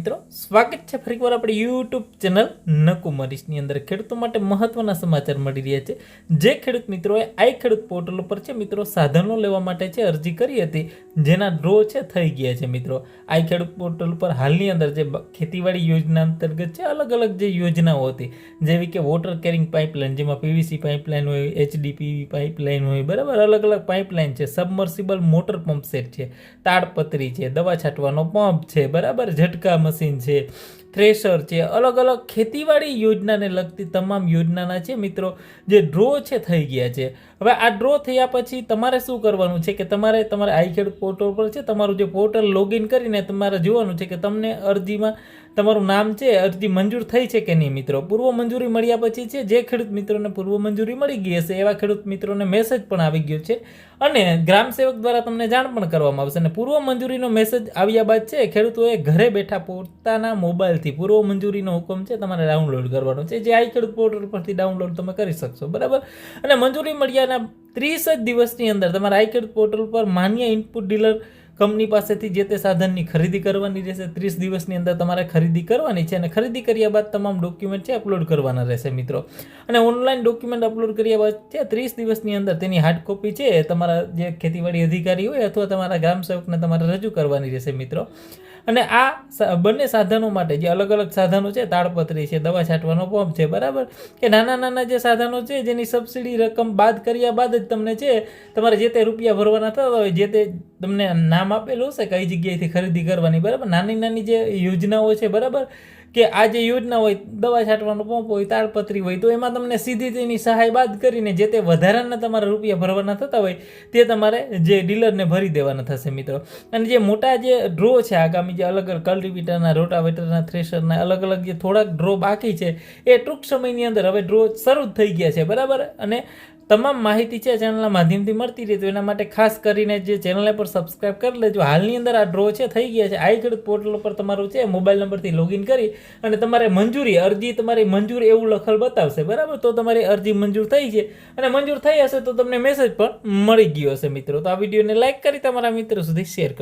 મિત્રો, સ્વાગત છે ફરીવાર આપણી યુટ્યુબ ચેનલ નકુમરીશની અંદર ખેડૂતો માટે મહત્વના સમાચાર મળી રહ્યા છે। જે ખેડૂત મિત્રોએ આઈ ખેડૂત પોર્ટલ ઉપર છે મિત્રો સાધનો લેવા માટે છે અરજી કરી હતી, જેના ડ્રો છે થઈ ગયા છે મિત્રો। આઈ ખેડૂત પોર્ટલ ઉપર હાલની અંદર જે ખેતીવાડી યોજના અંતર્ગત છે અલગ અલગ જે યોજનાઓ હતી, જેવી કે વોટર કેરિંગ પાઇપલાઇન, જેમાં પીવીસી પાઇપલાઇન હોય, એચડીપીવી પાઇપલાઇન હોય, બરાબર, અલગ અલગ પાઇપલાઇન છે, સબમર્સિબલ મોટર પંપ સેટ છે, તાડપત્રી છે, દવા છાંટવાનો પંપ છે, બરાબર, ઝટકા મશીન છે, થ્રેશર છે, અલગ અલગ ખેતીવાડી યોજનાને લગતી તમામ યોજનાના છે મિત્રો જે ડ્રો છે થઈ ગયા છે। હવે આ ડ્રો થયા પછી તમારે શું કરવાનું છે કે તમારે આઈ ખેડૂત પોર્ટલ પર છે તમારું જે પોર્ટલ લોગિન કરીને તમારે જોવાનું છે કે તમને અરજીમાં તમારું નામ છે, અરજી મંજૂર થઈ છે કે નહીં મિત્રો। પૂર્વ મંજૂરી મળ્યા પછી છે જે ખેડૂત મિત્રોને પૂર્વ મંજૂરી મળી ગઈ હશે એવા ખેડૂત મિત્રોને મેસેજ પણ આવી ગયો છે અને ગ્રામ સેવક દ્વારા તમને જાણ પણ કરવામાં આવશે। અને પૂર્વ મંજૂરીનો મેસેજ આવ્યા બાદ છે ખેડૂતોએ ઘરે બેઠા પોતાના મોબાઈલથી પૂર્વ મંજૂરીનો હુકમ છે તમારે ડાઉનલોડ કરવાનો છે, જે આઈ ખેડૂત પોર્ટલ પરથી ડાઉનલોડ તમે કરી શકશો, બરાબર। અને મંજૂરી મળ્યાના 30 જ દિવસની અંદર તમારે આઈ ખેડૂત પોર્ટલ પર માન્ય ઇનપુટ ડીલર કંપની પાસેથી જે તે સાધનની ખરીદી કરવાની રહેશે। 30 દિવસની અંદર તમારે ખરીદી કરવાની છે અને ખરીદી કર્યા બાદ તમામ ડોક્યુમેન્ટ છે અપલોડ કરવાના રહેશે મિત્રો। અને ઓનલાઈન ડોક્યુમેન્ટ અપલોડ કર્યા બાદ છે 30 દિવસની અંદર તેની હાર્ડ કોપી છે તમારા જે ખેતીવાડી અધિકારી હોય અથવા તમારા ગ્રામ સેવકને તમારે રજૂ કરવાની રહેશે મિત્રો। અને આ બંને સાધનો માટે જે અલગ અલગ સાધનો છે, તાડપત્રી છે, દવા છાંટવાનો પંપ છે, બરાબર, કે નાના નાના જે સાધનો છે જેની સબસિડી રકમ બાદ કર્યા બાદ જ તમને છે તમારે જે તે રૂપિયા ભરવાના થતા હોય, જે તે તમને નામ આપેલું હશે કઈ જગ્યાએથી ખરીદી કરવાની, બરાબર, નાની નાની જે યોજનાઓ છે, બરાબર, કે આ જે યોજના હોય, દવા છાંટવાનો પંપ હોય, તાડપત્રી હોય, તો એમાં તમને સીધી તેની સહાય બાદ કરીને જે તે વધારાના તમારા રૂપિયા ભરવાના થતા હોય તે તમારે જે ડીલરને ભરી દેવાના થશે મિત્રો। અને જે મોટા જે ડ્રો છે આગામી જે અલગ અલગ કલ્ટિવેટરના, રોટાવેટરના, થ્રેશરના અલગ અલગ જે થોડાક ડ્રો બાકી છે એ ટૂંક સમયની અંદર હવે ડ્રો શરૂ થઈ ગયા છે, બરાબર। અને તમામ માહિતી છે ચેનલના માધ્યમથી મળતી રહે, તો એના માટે ખાસ કરીને જે ચેનલ પર સબસ્ક્રાઇબ કરી લેજો। હાલની અંદર આ ડ્રો છે થઈ ગયા છે આઈ ખેડૂત પોર્ટલ પર તમારું છે મોબાઈલ નંબરથી લોગિન કરી અને તમારે મંજૂરી અરજી તમારી મંજૂર એવું લખેલ બતાવશે, બરાબર, તો તમારી અરજી મંજૂર થઈ છે અને મંજૂર થઈ હશે તો તમને મેસેજ પણ મળી ગયો હશે મિત્રો। તો આ વિડીયોને લાઈક કરી તમારા મિત્રો સુધી શેર કરો।